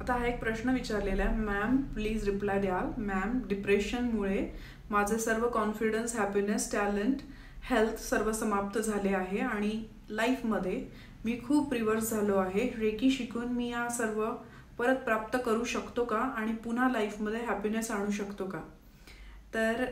आता हा एक प्रश्न विचारलेला आहे, मॅम प्लीज रिप्लाय द्याल. मॅम, डिप्रेशनमुळे माझे सर्व कॉन्फिडन्स, हॅपीनेस, टॅलेंट, हेल्थ सर्व समाप्त झाले आहे आणि लाईफमध्ये मी खूप रिव्हर्स झालो आहे. रेकी शिकून मी या सर्व परत प्राप्त करू शकतो का आणि पुन्हा लाईफमध्ये हॅपीनेस आणू शकतो का? तर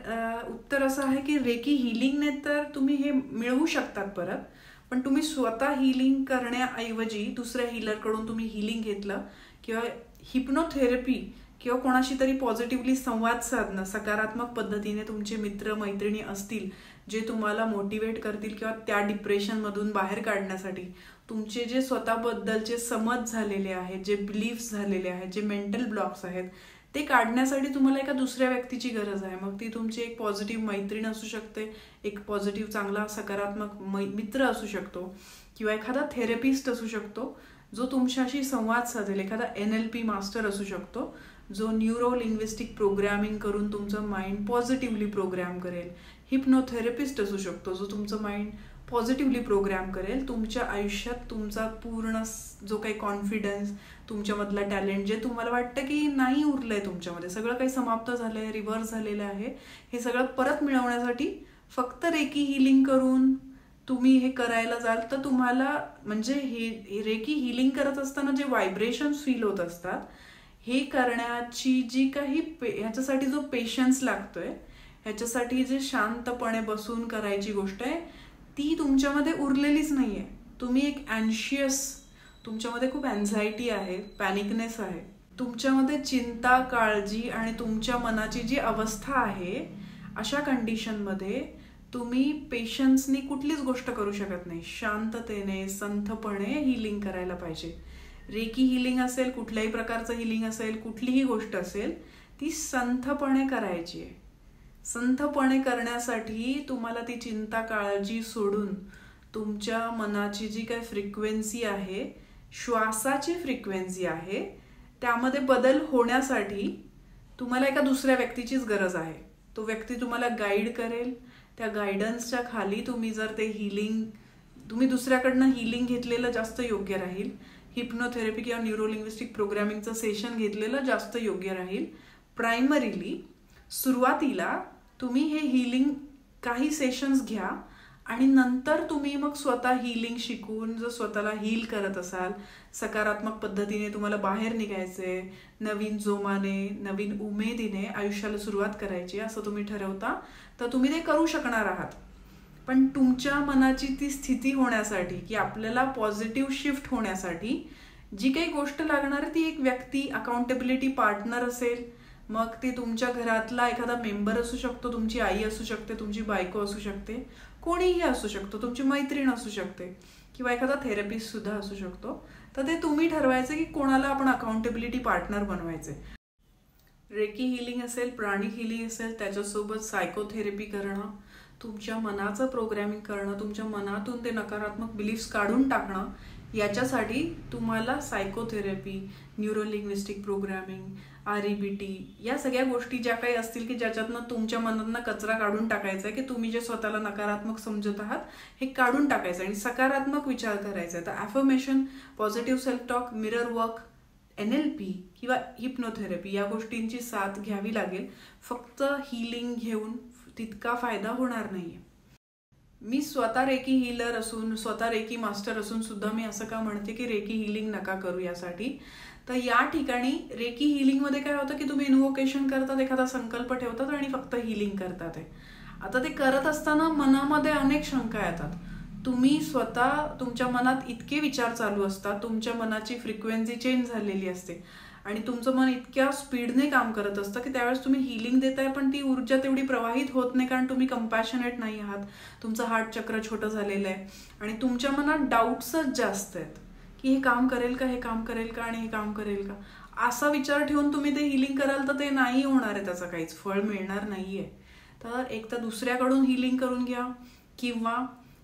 उत्तर असं आहे की रेकी हिलिंगने तर तुम्ही हे मिळवू शकतात परत, पण तुम्ही स्वतः हिलिंग करण्याऐवजी दुसऱ्या हिलरकडून तुम्ही हिलिंग घेतलं किंवा हिप्नोथेरपी किंवा कोणाशी तरी पॉझिटिव्हली संवाद साधणं, सकारात्मक पद्धतीने तुमचे मित्र मैत्रिणी असतील जे तुम्हाला मोटिवेट करतील किंवा त्या डिप्रेशनमधून बाहेर काढण्यासाठी तुमचे जे स्वतःबद्दलचे समज झालेले आहेत, जे बिलीफ्स झालेले आहेत, जे मेंटल ब्लॉक्स आहेत ते काढण्यासाठी तुम्हाला एका दुसऱ्या व्यक्तीची गरज आहे. मग ती तुमची एक पॉझिटिव्ह मैत्रीण असू शकते, एक पॉझिटिव्ह चांगला सकारात्मक मित्र असू शकतो किंवा एखादा थेरपिस्ट असू शकतो जो तुमच्याशी संवाद साधेल, एखादा NLP मास्टर असू शकतो जो न्यूरो लिंग्विस्टिक प्रोग्रॅमिंग करून तुमचं माइंड पॉझिटिव्हली प्रोग्रॅम करेल. हिप्नोथेरपिस्ट असू शकतो जो तुमचं माइंड पॉझिटिव्हली प्रोग्रॅम करेल. तुमच्या आयुष्यात तुमचा पूर्ण जो काही कॉन्फिडन्स, तुमच्यामधला टॅलेंट, जे तुम्हाला वाटतं की नाही उरलंय तुमच्यामध्ये, सगळं काही समाप्त झालंय, रिव्हर्स झालेलं आहे, हे सगळं परत मिळवण्यासाठी फक्त रेकी हिलिंग करून तुम्ही हे करायला जाल तर तुम्हाला, म्हणजे हे रेकी हिलिंग करत असताना जे व्हायब्रेशन्स फील होत असतात, हे करण्याची जी काही ह्याच्यासाठी जो पेशन्स लागतोय, ह्याच्यासाठी जे शांतपणे बसून करायची गोष्ट आहे ती तुमच्यामध्ये उरलेलीच नाहीये. तुम्ही एक अँशियस, तुमच्यामध्ये खूप अँझायटी आहे, पॅनिकनेस आहे, तुमच्यामध्ये चिंता, काळजी आणि तुमच्या मनाची जी अवस्था आहे, अशा कंडिशनमध्ये तुम्ही पेशन्सनी कुठलीच गोष्ट करू शकत नाही. शांततेने, संथपणे हिलिंग करायला पाहिजे. रेकी हिलिंग असेल, कुठल्याही प्रकारचं हिलिंग असेल, कुठलीही गोष्ट असेल, ती संथपणे करायची आहे. संथपणे करण्यासाठी तुम्हाला ती चिंता, काळजी सोडून तुमच्या मनाची जी काही फ्रिक्वेन्सी आहे, श्वासाची फ्रिक्वेन्सी आहे, त्यामध्ये बदल होण्यासाठी तुम्हाला एका दुसऱ्या व्यक्तीचीच गरज आहे. तो व्यक्ती तुम्हाला गाईड करेल. त्या गायडन्सच्या खाली तुम्ही जर ते हिलिंग, तुम्ही दुसऱ्याकडनं हिलिंग घेतलेलं जास्त योग्य राहील. हिप्नोथेरपी किंवा न्यूरो लिंग्विस्टिक प्रोग्रॅमिंगचं सेशन घेतलेलं जास्त योग्य राहील. प्रायमरीली सुरुवातीला तुम्ही हे हिलिंग काही सेशन्स घ्या आणि नंतर तुम्ही मग स्वतः हिलिंग शिकून जर स्वतःला हील करत असाल, सकारात्मक पद्धतीने तुम्हाला बाहेर निघायचंय, नवीन जोमाने, नवीन उमेदीने आयुष्याला सुरुवात करायची असं तुम्ही ठरवता, तर तुम्ही ते करू शकणार आहात. पण तुमच्या मनाची ती स्थिती होण्यासाठी, की आपल्याला पॉझिटिव्ह शिफ्ट होण्यासाठी जी काही गोष्ट लागणार आहे ती एक व्यक्ती, अकाउंटेबिलिटी पार्टनर असेल, मग ते तुमच्या घरातला एखादा मेंबर असू शकतो, तुमची आई असू शकते, तुमची बायको असू शकते, कोणीही असू शकतो, तुमची मैत्रीण असू शकते किंवा एखादा थेरपिस्ट सुद्धा असू शकतो. तर ते तुम्ही ठरवायचं की कोणाला आपण अकाउंटेबिलिटी पार्टनर बनवायचे. रेकी हिलिंग असेल, प्राणिक हिलिंग असेल, त्याच्यासोबत सायकोथेरपी करणं, तुमच्या मनाचं प्रोग्रॅमिंग करणं, तुमच्या मनातून ते नकारात्मक बिलीफ्स काढून टाकणं, याच्यासाठी तुम्हाला psychotherapy, neuro linguistic programming, REBT या सगळ्या गोष्टी ज्या काही असतील की ज्याच्यातनं तुमच्या मनातनं कचरा काढून टाकायचा आहे, की तुम्ही जे स्वतःला नकारात्मक समजत आहात हे काढून टाकायचं आणि सकारात्मक विचार करायचा आहे. तर affirmation, positive self talk, mirror work, NLP किंवा हिप्नोथेरपी या गोष्टींची साथ घ्यावी लागेल. फक्त हिलिंग घेऊन तितका फायदा होणार नाहीये. मी स्वतः रेकी हिलर असून, स्वतः रेकी मास्टर असून सुद्धा मी असं का म्हणते की रेकी हिलिंग नका करू यासाठी. तर या ठिकाणी रेकी हिलिंगमध्ये काय होतं की तुम्ही इन्व्होकेशन करतात, एखादा संकल्प ठेवतात आणि फक्त हिलिंग करतात. आता ते करत असताना मनामध्ये अनेक शंका येतात. तुम्ही स्वतः, तुमच्या मनात इतके विचार चालू असतात, तुमच्या मनाची फ्रिक्वेन्सी चेंज झालेली असते आणि तुमचं मन इतक्या स्पीडने काम करत असतं की त्यावेळेस तुम्ही हिलिंग देताय पण ती ऊर्जा तेवढी प्रवाहित होत नाही, कारण तुम्ही कंपॅशनेट नाही आहात, तुमचं हार्ट चक्र छोटं झालेलं आहे आणि तुमच्या मनात डाऊट्सच जास्त आहेत की हे काम करेल का, हे काम करेल का आणि हे काम करेल का. असा विचार ठेवून तुम्ही ते हिलिंग कराल तर ते नाही होणार आहे, त्याचं काहीच फळ मिळणार नाहीये. तर एक तर दुसऱ्याकडून हिलिंग करून घ्या किंवा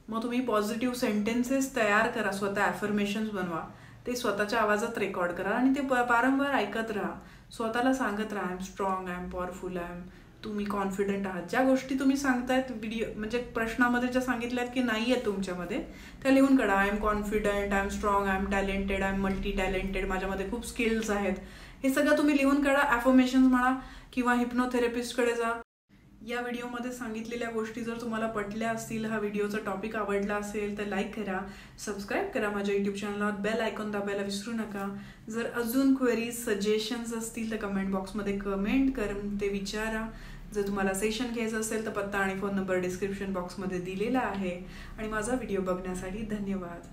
मग तुम्ही पॉझिटिव्ह सेंटेन्सेस तयार करा, स्वतः ॲफर्मेशन्स बनवा, ते स्वतःच्या आवाजात रेकॉर्ड करा आणि ते वारंवार ऐकत राहा. स्वतःला सांगत राहा, I am strong, I am powerful, I am तुम्ही कॉन्फिडंट आहात. ज्या गोष्टी तुम्ही सांगतायत व्हिडिओ म्हणजे प्रश्नामध्ये ज्या सांगितल्यात की नाही आहेत तुमच्यामध्ये, त्या लिहून काढा. I am confident, I am strong, I am talented, I am multi talented, माझ्यामध्ये खूप स्किल्स आहेत. हे सगळं तुम्ही लिहून काढा. ॲफर्मेशन्स म्हणा किंवा हिप्नोथेरपिस्टकडे जा. या व्हिडिओमध्ये सांगितलेल्या गोष्टी जर तुम्हाला पटल्या असतील, हा व्हिडिओचा टॉपिक आवडला असेल तर लाईक करा, सबस्क्राईब करा माझ्या यूट्यूब चॅनलला, बेल आयकॉन दाबायला विसरू नका. जर अजून क्वेरीज सजेशन्स असतील तर कमेंट बॉक्समध्ये कमेंट करून ते विचारा. जर तुम्हाला सेशन घ्यायचं असेल तर पत्ता आणि फोन नंबर डिस्क्रिप्शन बॉक्समध्ये दिलेला आहे. आणि माझा व्हिडिओ बघण्यासाठी धन्यवाद.